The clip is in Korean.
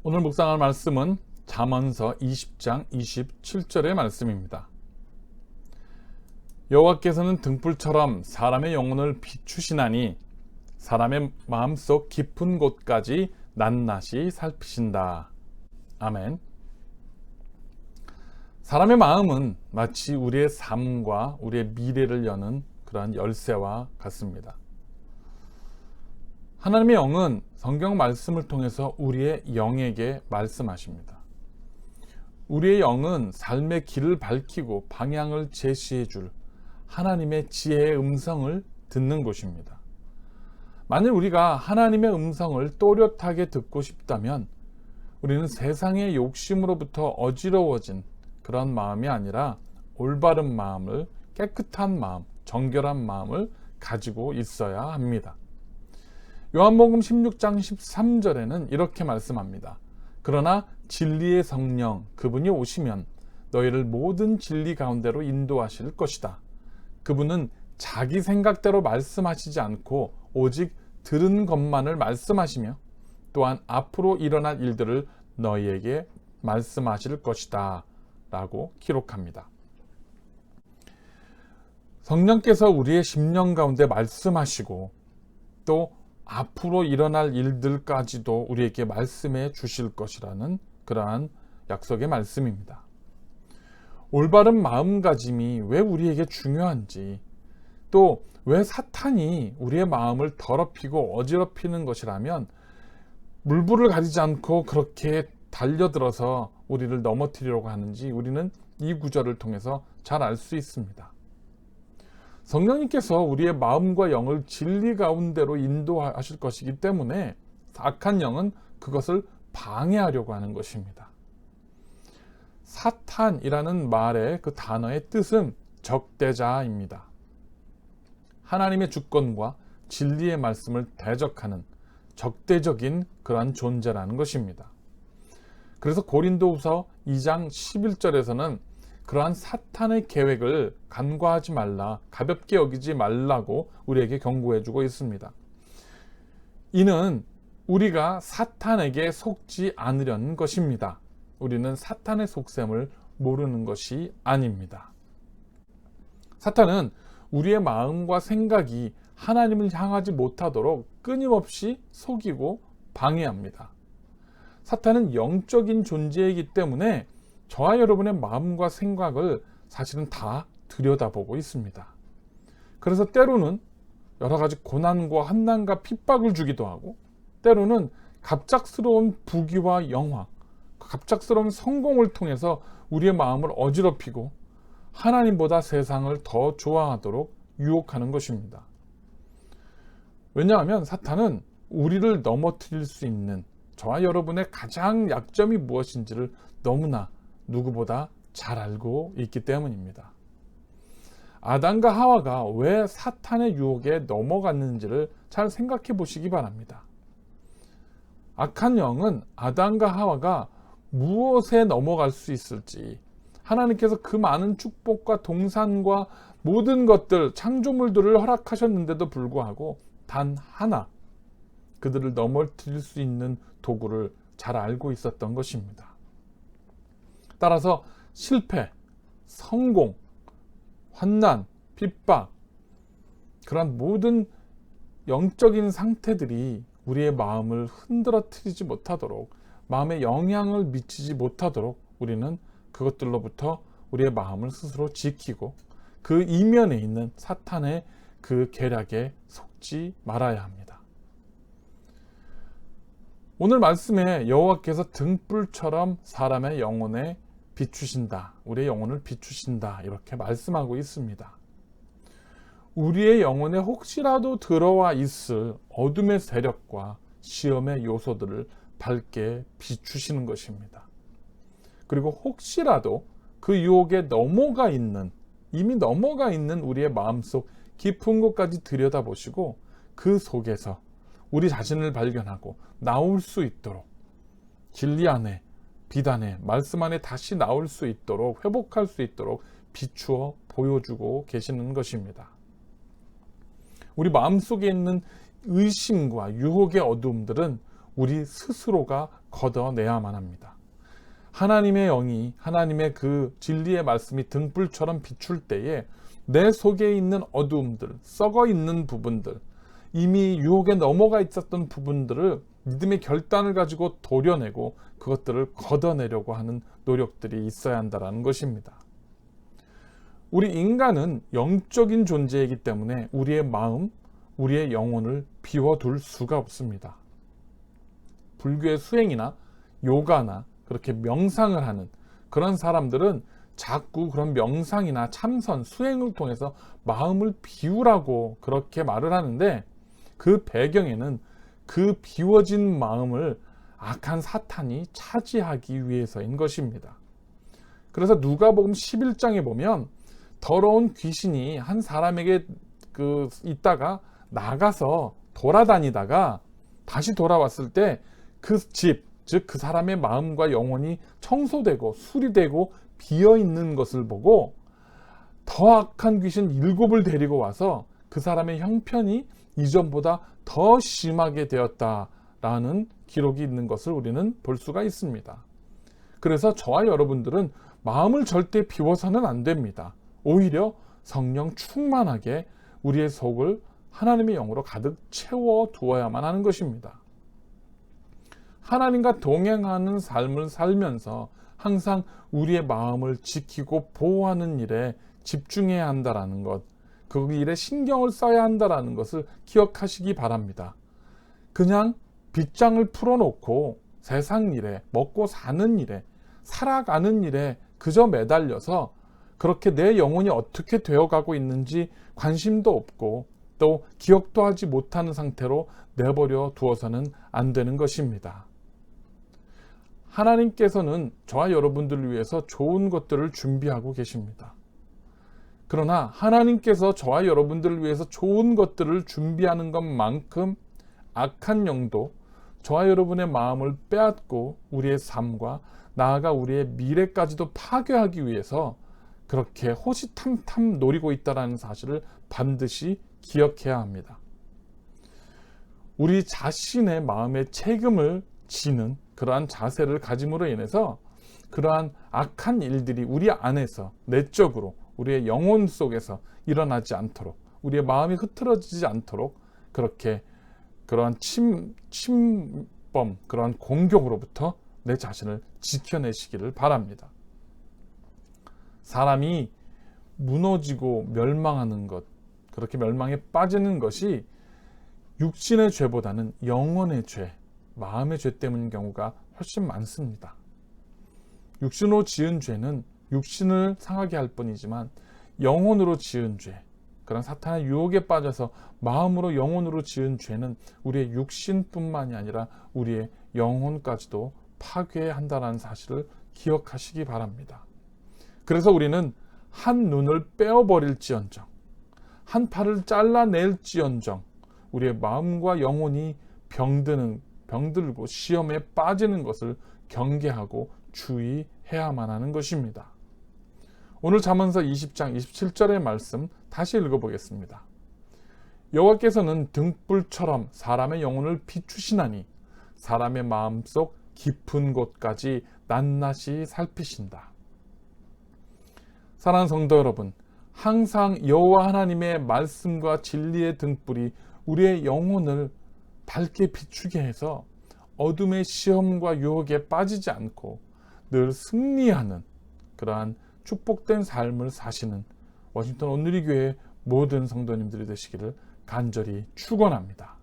오늘 묵상할 말씀은 잠언서 20장 27절의 말씀입니다. 여호와께서는 등불처럼 사람의 영혼을 비추시나니 사람의 마음속 깊은 곳까지 낱낱이 살피신다. 아멘. 사람의 마음은 마치 우리의 삶과 우리의 미래를 여는 그러한 열쇠와 같습니다. 하나님의 영은 성경 말씀을 통해서 우리의 영에게 말씀하십니다. 우리의 영은 삶의 길을 밝히고 방향을 제시해 줄 하나님의 지혜의 음성을 듣는 곳입니다. 만일 우리가 하나님의 음성을 또렷하게 듣고 싶다면 우리는 세상의 욕심으로부터 어지러워진 그런 마음이 아니라 올바른 마음을, 깨끗한 마음, 정결한 마음을 가지고 있어야 합니다. 요한복음 16장 13절에는 이렇게 말씀합니다. 그러나 진리의 성령 그분이 오시면 너희를 모든 진리 가운데로 인도하실 것이다. 그분은 자기 생각대로 말씀하시지 않고 오직 들은 것만을 말씀하시며 또한 앞으로 일어날 일들을 너희에게 말씀하실 것이다 라고 기록합니다. 성령께서 우리의 심령 가운데 말씀하시고 또 앞으로 일어날 일들까지도 우리에게 말씀해 주실 것이라는 그러한 약속의 말씀입니다. 올바른 마음가짐이 왜 우리에게 중요한지, 또 왜 사탄이 우리의 마음을 더럽히고 어지럽히는 것이라면 물불을 가리지 않고 그렇게 달려들어서 우리를 넘어뜨리려고 하는지 우리는 이 구절을 통해서 잘 알 수 있습니다. 성령님께서 우리의 마음과 영을 진리 가운데로 인도하실 것이기 때문에 악한 영은 그것을 방해하려고 하는 것입니다. 사탄이라는 말의 그 단어의 뜻은 적대자입니다. 하나님의 주권과 진리의 말씀을 대적하는 적대적인 그러한 존재라는 것입니다. 그래서 고린도후서 2장 11절에서는 그러한 사탄의 계획을 간과하지 말라, 가볍게 여기지 말라고 우리에게 경고해주고 있습니다. 이는 우리가 사탄에게 속지 않으려는 것입니다. 우리는 사탄의 속셈을 모르는 것이 아닙니다. 사탄은 우리의 마음과 생각이 하나님을 향하지 못하도록 끊임없이 속이고 방해합니다. 사탄은 영적인 존재이기 때문에 저와 여러분의 마음과 생각을 사실은 다 들여다보고 있습니다. 그래서 때로는 여러 가지 고난과 환난과 핍박을 주기도 하고, 때로는 갑작스러운 부귀와 영화, 갑작스러운 성공을 통해서 우리의 마음을 어지럽히고 하나님보다 세상을 더 좋아하도록 유혹하는 것입니다. 왜냐하면 사탄은 우리를 넘어뜨릴 수 있는 저와 여러분의 가장 약점이 무엇인지를 너무나 누구보다 잘 알고 있기 때문입니다. 아담과 하와가 왜 사탄의 유혹에 넘어갔는지를 잘 생각해 보시기 바랍니다. 악한 영은 아담과 하와가 무엇에 넘어갈 수 있을지, 하나님께서 그 많은 축복과 동산과 모든 것들, 창조물들을 허락하셨는데도 불구하고 단 하나, 그들을 넘어뜨릴 수 있는 도구를 잘 알고 있었던 것입니다. 따라서 실패, 성공, 환난, 핍박, 그런 모든 영적인 상태들이 우리의 마음을 흔들어뜨리지 못하도록, 마음에 영향을 미치지 못하도록 우리는 그것들로부터 우리의 마음을 스스로 지키고 그 이면에 있는 사탄의 그 계략에 속지 말아야 합니다. 오늘 말씀에 여호와께서 등불처럼 사람의 영혼에 비추신다, 우리의 영혼을 비추신다, 이렇게 말씀하고 있습니다. 우리의 영혼에 혹시라도 들어와 있을 어둠의 세력과 시험의 요소들을 밝게 비추시는 것입니다. 그리고 혹시라도 그 유혹에 이미 넘어가 있는 우리의 마음속 깊은 곳까지 들여다보시고 그 속에서 우리 자신을 발견하고 나올 수 있도록, 진리 안에, 빛 안에, 말씀 안에 다시 나올 수 있도록, 회복할 수 있도록 비추어 보여주고 계시는 것입니다. 우리 마음속에 있는 의심과 유혹의 어두움들은 우리 스스로가 걷어내야만 합니다. 하나님의 영이, 하나님의 그 진리의 말씀이 등불처럼 비출 때에 내 속에 있는 어두움들, 썩어 있는 부분들, 이미 유혹에 넘어가 있었던 부분들을 믿음의 결단을 가지고 도려내고 그것들을 걷어내려고 하는 노력들이 있어야 한다는 것입니다. 우리 인간은 영적인 존재이기 때문에 우리의 마음, 우리의 영혼을 비워둘 수가 없습니다. 불교의 수행이나 요가나 그렇게 명상을 하는 그런 사람들은 자꾸 그런 명상이나 참선, 수행을 통해서 마음을 비우라고 그렇게 말을 하는데, 그 배경에는 그 비워진 마음을 악한 사탄이 차지하기 위해서인 것입니다. 그래서 누가복음 11장에 보면 더러운 귀신이 한 사람에게 있다가 나가서 돌아다니다가 다시 돌아왔을 때 그 집, 즉 그 사람의 마음과 영혼이 청소되고 수리되고 비어있는 것을 보고 더 악한 귀신 7을 데리고 와서 그 사람의 형편이 이전보다 더 심하게 되었다라는 기록이 있는 것을 우리는 볼 수가 있습니다. 그래서 저와 여러분들은 마음을 절대 비워서는 안 됩니다. 오히려 성령 충만하게 우리의 속을 하나님의 영으로 가득 채워 두어야만 하는 것입니다. 하나님과 동행하는 삶을 살면서 항상 우리의 마음을 지키고 보호하는 일에 집중해야 한다는 것, 그 일에 신경을 써야 한다는 것을 기억하시기 바랍니다. 그냥 빗장을 풀어놓고 세상 일에, 먹고 사는 일에, 살아가는 일에 그저 매달려서 그렇게 내 영혼이 어떻게 되어가고 있는지 관심도 없고 또 기억도 하지 못하는 상태로 내버려 두어서는 안 되는 것입니다. 하나님께서는 저와 여러분들을 위해서 좋은 것들을 준비하고 계십니다. 그러나 하나님께서 저와 여러분들을 위해서 좋은 것들을 준비하는 것만큼 악한 영도 저와 여러분의 마음을 빼앗고 우리의 삶과 나아가 우리의 미래까지도 파괴하기 위해서 그렇게 호시탐탐 노리고 있다는 사실을 반드시 기억해야 합니다. 우리 자신의 마음의 책임을 지는 그러한 자세를 가짐으로 인해서 그러한 악한 일들이 우리 안에서 내적으로 우리의 영혼 속에서 일어나지 않도록, 우리의 마음이 흐트러지지 않도록 그렇게 그러한 침범, 그러한 공격으로부터 내 자신을 지켜내시기를 바랍니다. 사람이 무너지고 멸망하는 것, 그렇게 멸망에 빠지는 것이 육신의 죄보다는 영혼의 죄, 마음의 죄 때문인 경우가 훨씬 많습니다. 육신으로 지은 죄는 육신을 상하게 할 뿐이지만 영혼으로 지은 죄, 그런 사탄의 유혹에 빠져서 마음으로 영혼으로 지은 죄는 우리의 육신뿐만이 아니라 우리의 영혼까지도 파괴한다는 사실을 기억하시기 바랍니다. 그래서 우리는 한 눈을 빼어버릴지언정, 한 팔을 잘라낼지언정 우리의 마음과 영혼이 병들고 시험에 빠지는 것을 경계하고 주의해야만 하는 것입니다. 오늘 잠언서 20장 27절의 말씀 다시 읽어보겠습니다. 여호와께서는 등불처럼 사람의 영혼을 비추시나니 사람의 마음속 깊은 곳까지 낱낱이 살피신다. 사랑하는 성도 여러분, 항상 여호와 하나님의 말씀과 진리의 등불이 우리의 영혼을 밝게 비추게 해서 어둠의 시험과 유혹에 빠지지 않고 늘 승리하는 그러한 축복된 삶을 사시는 워싱턴 온누리교회 모든 성도님들이 되시기를 간절히 축원합니다.